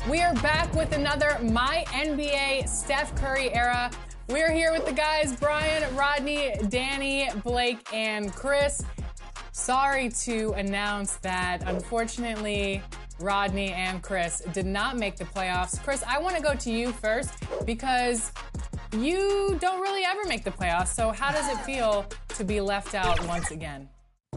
We are back with another My NBA Steph Curry era. We're here with the guys, Brian, Rodney, Danny, Blake, and Chris. Sorry to announce that, unfortunately, Rodney and Chris did not make the playoffs. Chris, I want to go to you first because you don't really ever make the playoffs. So how does it feel to be left out once again?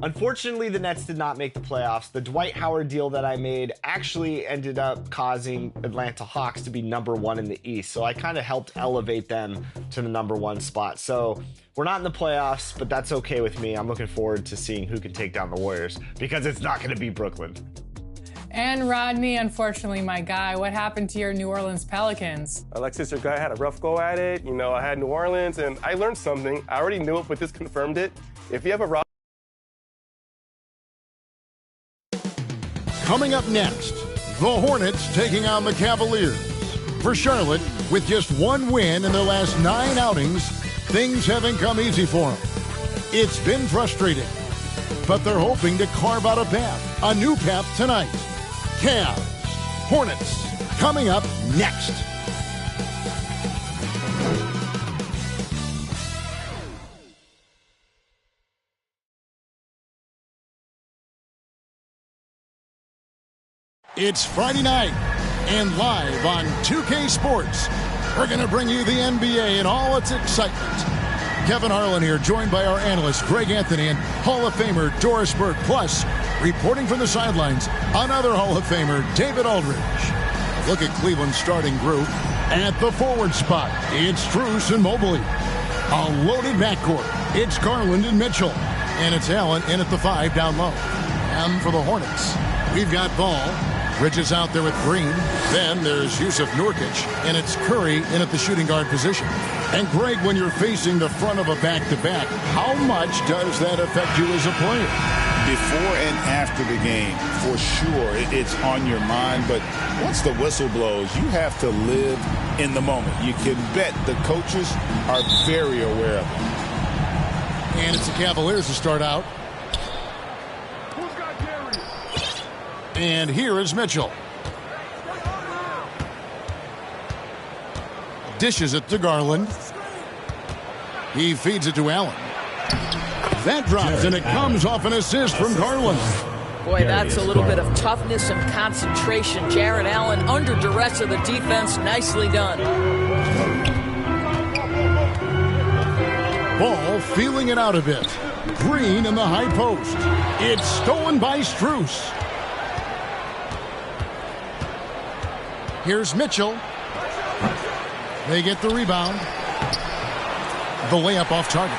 Unfortunately, the Nets did not make the playoffs. The Dwight Howard deal that I made actually ended up causing Atlanta Hawks to be #1 in the East. So I kind of helped elevate them to the #1 spot. So we're not in the playoffs, but that's okay with me. I'm looking forward to seeing who can take down the Warriors because it's not going to be Brooklyn. And Rodney, unfortunately, my guy, what happened to your New Orleans Pelicans? Alexis, your guy had a rough go at it. You know, I had New Orleans, and I learned something. I already knew it, but this confirmed it. If you have a rough... Coming up next, the Hornets taking on the Cavaliers. For Charlotte, with just one win in their last 9 outings, things haven't come easy for them. It's been frustrating, but they're hoping to carve out a path, a new path tonight. Cavs, Hornets, coming up next. It's Friday night, and live on 2K Sports, we're going to bring you the NBA and all its excitement. Kevin Harlan here, joined by our analyst, Greg Anthony, and Hall of Famer Doris Burke. Plus, reporting from the sidelines, another Hall of Famer, David Aldridge. Look at Cleveland's starting group. At the forward spot, it's Strus and Mobley. A loaded backcourt, it's Garland and Mitchell. And it's Allen in at the 5 down low. And for the Hornets, we've got Ball. Bridges out there with Green. Then there's Yusuf Nurkic, and it's Curry in at the shooting guard position. And Greg, when you're facing the front of a back-to-back, how much does that affect you as a player? Before and after the game, for sure, it's on your mind. But once the whistle blows, you have to live in the moment. You can bet the coaches are very aware of it. And it's the Cavaliers to start out. And here is Mitchell. Dishes it to Garland. He feeds it to Allen. That drops, and it comes off an assist from Garland. Boy, that's a little bit of toughness and concentration. Jarrett Allen under duress of the defense. Nicely done. Ball feeling it out a bit. Green in the high post. It's stolen by Strus. Here's Mitchell. They get the rebound. The layup off target.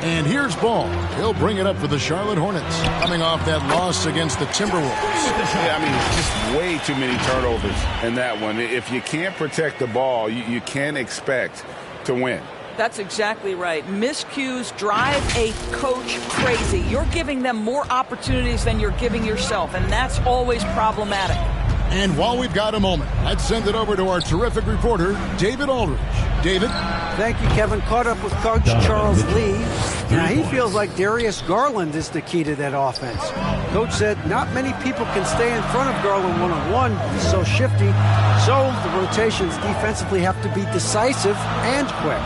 And here's Ball. He'll bring it up for the Charlotte Hornets, coming off that loss against the Timberwolves. Yeah, I mean, it's just way too many turnovers in that one. If you can't protect the ball, you can't expect to win. That's exactly right. Miscues drive a coach crazy. You're giving them more opportunities than you're giving yourself, and that's always problematic. And while we've got a moment, let's send it over to our terrific reporter, David Aldridge. David? Thank you, Kevin. Caught up with Coach Charles Lee. Now, he feels like Darius Garland is the key to that offense. Coach said not many people can stay in front of Garland one-on-one. He's so shifty. So the rotations defensively have to be decisive and quick.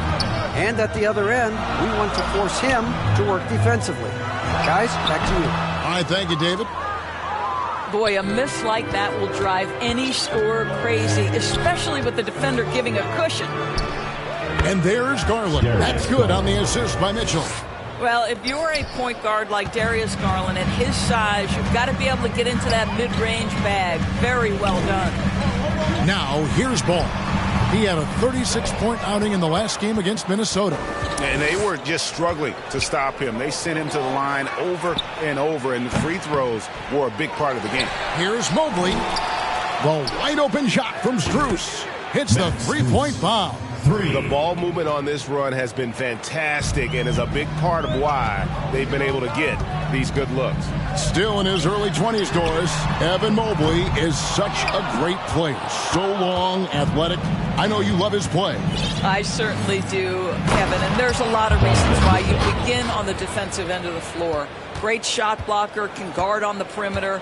And at the other end, we want to force him to work defensively. Guys, back to you. All right, thank you, David. Boy, a miss like that will drive any scorer crazy, especially with the defender giving a cushion. And there's Garland. That's good on the assist by Mitchell. Well, if you're a point guard like Darius Garland, at his size, you've got to be able to get into that mid-range bag. Very well done. Now, here's Ball. He had a 36-point outing in the last game against Minnesota. And they were just struggling to stop him. They sent him to the line over and over, and the free throws were a big part of the game. Here's Mobley. The wide-open shot from Strus. Hits the three-point bomb. The ball movement on this run has been fantastic and is a big part of why they've been able to get these good looks. Still in his early 20s, Doris, Evan Mobley is such a great player. So long, athletic. I know you love his play. I certainly do, Kevin, and there's a lot of reasons why you begin on the defensive end of the floor. Great shot blocker, can guard on the perimeter,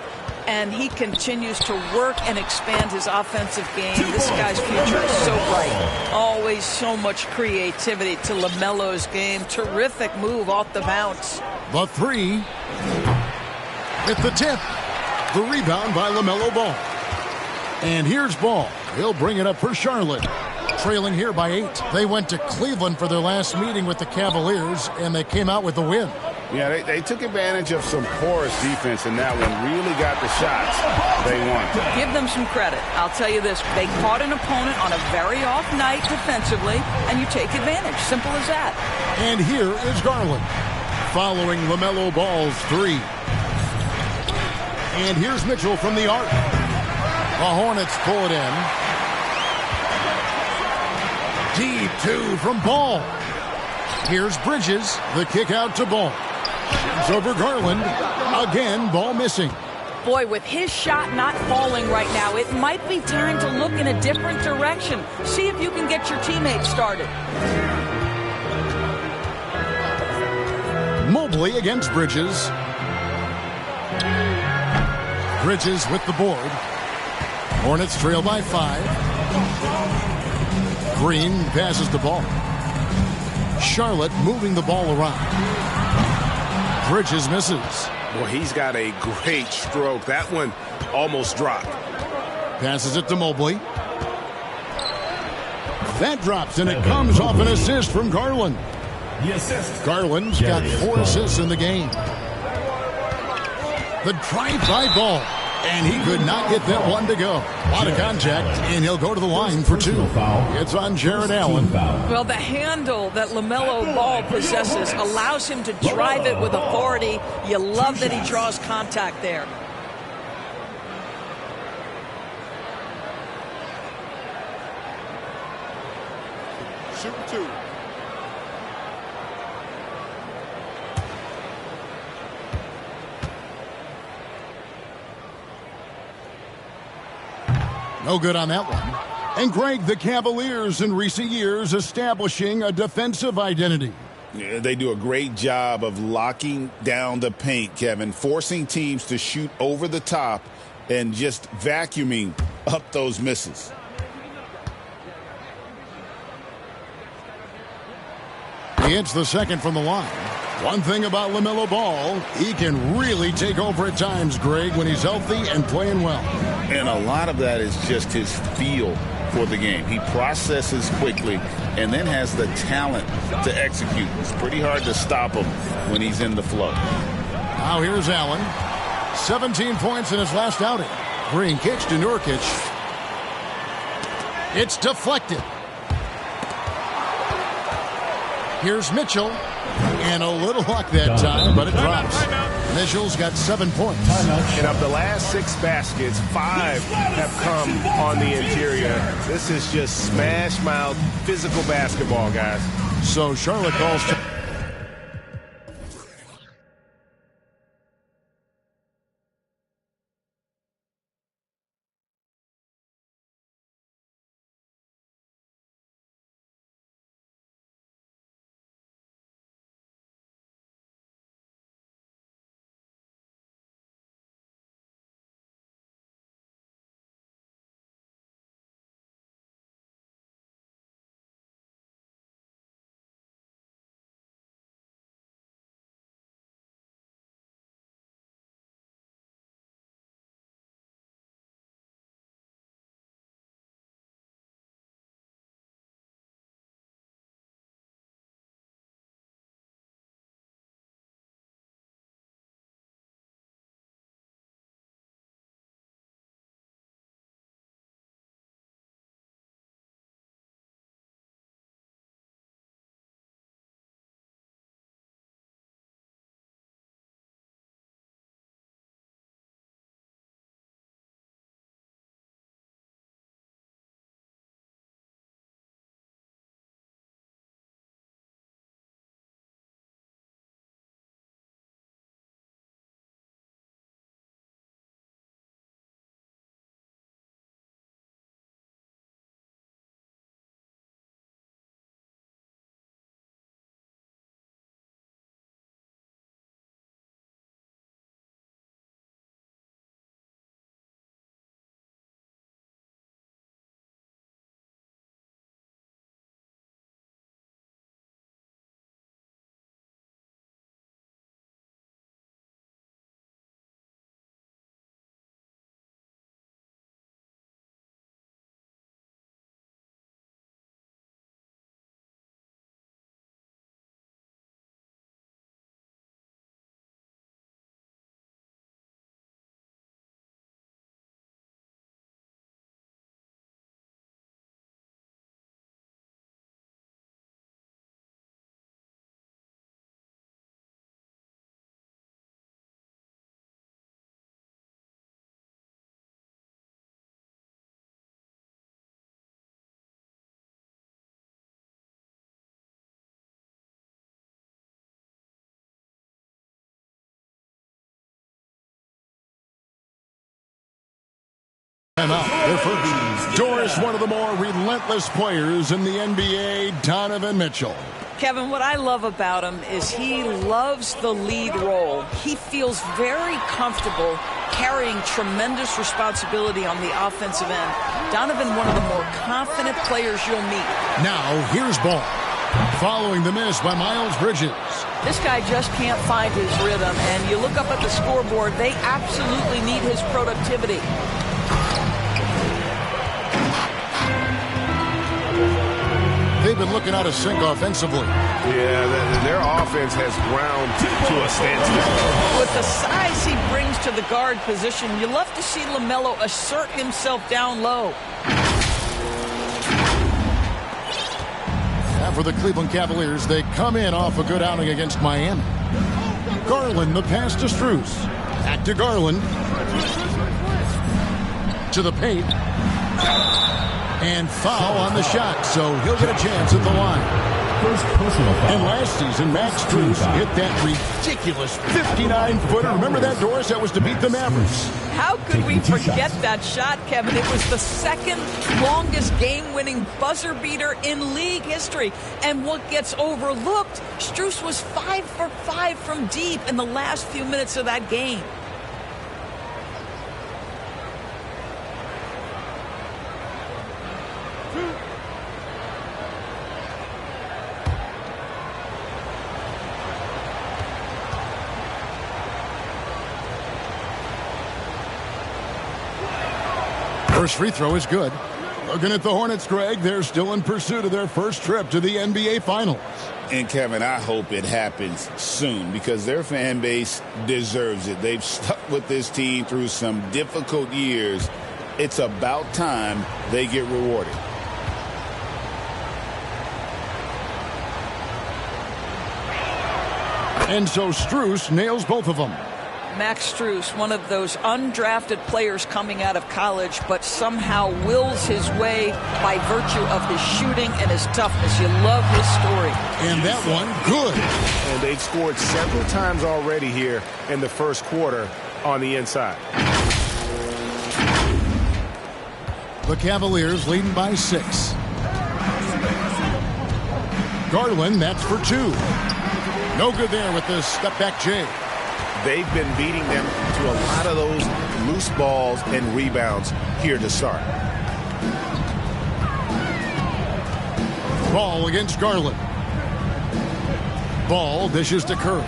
and he continues to work and expand his offensive game. This guy's future is so bright. Always so much creativity to LaMelo's game. Terrific move off the bounce. The three. At the tip. The rebound by LaMelo Ball. And here's Ball. He'll bring it up for Charlotte. Trailing here by 8. They went to Cleveland for their last meeting with the Cavaliers, and they came out with the win. Yeah, they took advantage of some porous defense in that one. Really got the shots they want. Give them some credit. I'll tell you this. They caught an opponent on a very off night defensively, and you take advantage. Simple as that. And here is Garland. Following LaMelo Ball's 3. And here's Mitchell from the arc. The Hornets pull it in. Deep 2 from Ball. Here's Bridges. The kick out to Ball. It's over Garland. Again, Ball missing. Boy, with his shot not falling right now, it might be time to look in a different direction. See if you can get your teammates started. Mobley against Bridges. Bridges with the board. Hornets trail by 5. Green passes the ball. Charlotte moving the ball around. Bridges misses. Boy, he's got a great stroke. That one almost dropped. Passes it to Mobley. That drops, and it comes off an assist from Garland. Garland's got 4 assists in the game. The drive by Ball. And he could not get that one to go. A lot of contact, and he'll go to the line for 2. It's on Jarrett Allen. Well, the handle that LaMelo Ball possesses allows him to drive it with authority. You love that he draws contact there. Shoot 2. No good on that one. And Greg, the Cavaliers in recent years establishing a defensive identity. Yeah, they do a great job of locking down the paint, Kevin, forcing teams to shoot over the top and just vacuuming up those misses. He hits the second from the line. One thing about LaMelo Ball, he can really take over at times, Greg, when he's healthy and playing well. And a lot of that is just his feel for the game. He processes quickly and then has the talent to execute. It's pretty hard to stop him when he's in the flow. Now here's Allen. 17 points in his last outing. Green kicks to Nurkic. It's deflected. Here's Mitchell. And a little luck that time, but it drops. Mitchell's got 7 points. And of the last 6 baskets, 5 have come on the interior. This is just smash mouth physical basketball, guys. So Charlotte calls Out. Their first. Doris, one of the more relentless players in the NBA, Donovan Mitchell. Kevin, what I love about him is he loves the lead role. He feels very comfortable carrying tremendous responsibility on the offensive end. Donovan, one of the more confident players you'll meet. Now, here's Ball. Following the miss by Miles Bridges. This guy just can't find his rhythm, and you look up at the scoreboard, they absolutely need his productivity. They've been looking out of sync offensively. Yeah, their offense has ground to a standstill. With the size he brings to the guard position, you love to see LaMelo assert himself down low. Now for the Cleveland Cavaliers, they come in off a good outing against Miami. Garland, the pass to Strus. Back to Garland. To the paint. And foul on the shot, so he'll get a chance at the line. And last season, Max Strus hit that ridiculous 59-footer. Remember that, Doris? That was to beat the Mavericks. How could we forget that shot, Kevin? It was the second longest game-winning buzzer beater in league history. And what gets overlooked, Strus was 5 for 5 from deep in the last few minutes of that game. First free throw is good. Looking at the Hornets, Greg, they're still in pursuit of their first trip to the NBA Finals. And, Kevin, I hope it happens soon because their fan base deserves it. They've stuck with this team through some difficult years. It's about time they get rewarded. And so Strus nails both of them. Max Strus, one of those undrafted players coming out of college, but somehow wills his way by virtue of his shooting and his toughness. You love his story. And that one, good. And they've scored several times already here in the first quarter on the inside. The Cavaliers leading by 6. Garland, that's for 2. No good there with the step-back J. They've been beating them to a lot of those loose balls and rebounds here to start. Ball against Garland. Ball dishes to Curry.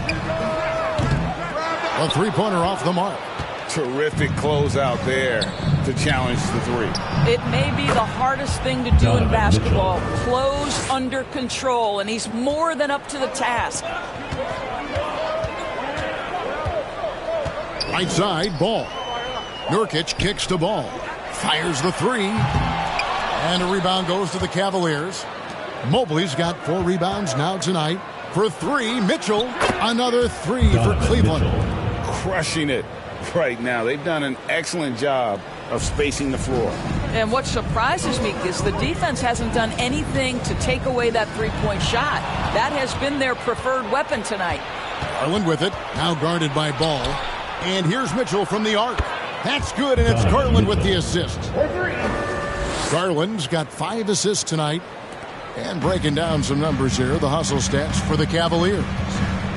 A three-pointer off the mark. Terrific closeout there to challenge the three. It may be the hardest thing to do in basketball. Close under control, and he's more than up to the task. Right side, Ball. Nurkic kicks to Ball. Fires the three. And a rebound goes to the Cavaliers. Mobley's got 4 rebounds now tonight. For 3, Mitchell. Another 3 for Cleveland. Crushing it right now. They've done an excellent job of spacing the floor. And what surprises me is the defense hasn't done anything to take away that three-point shot. That has been their preferred weapon tonight. Garland with it. Now guarded by Ball. And here's Mitchell from the arc. That's good, and it's Garland with the assist. Garland's got 5 assists tonight. And breaking down some numbers here, the hustle stats for the Cavaliers.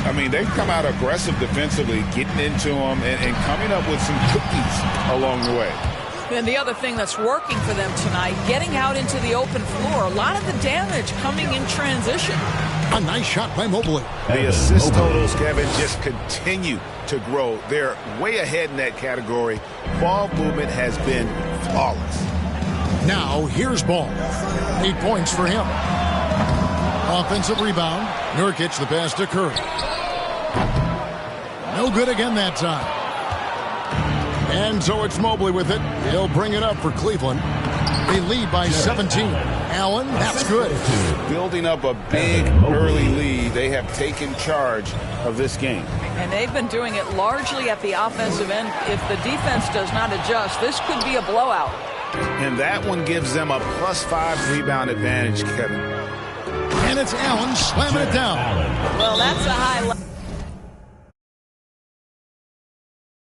I mean, they've come out aggressive defensively, getting into them and coming up with some cookies along the way. And the other thing that's working for them tonight, getting out into the open floor. A lot of the damage coming in transition. A nice shot by Mobley. The assist totals, Kevin, just continue to grow. They're way ahead in that category. Ball movement has been flawless. Now, here's Ball. 8 points for him. Offensive rebound. Nurkic, the pass to Curry. No good again that time. And so it's Mobley with it. He'll bring it up for Cleveland. They lead by 17. Allen, that's good. Building up a big early lead. They have taken charge of this game. And they've been doing it largely at the offensive end. If the defense does not adjust, this could be a blowout. And that one gives them a +5 rebound advantage, Kevin. And it's Allen slamming it down. Well, that's a highlight.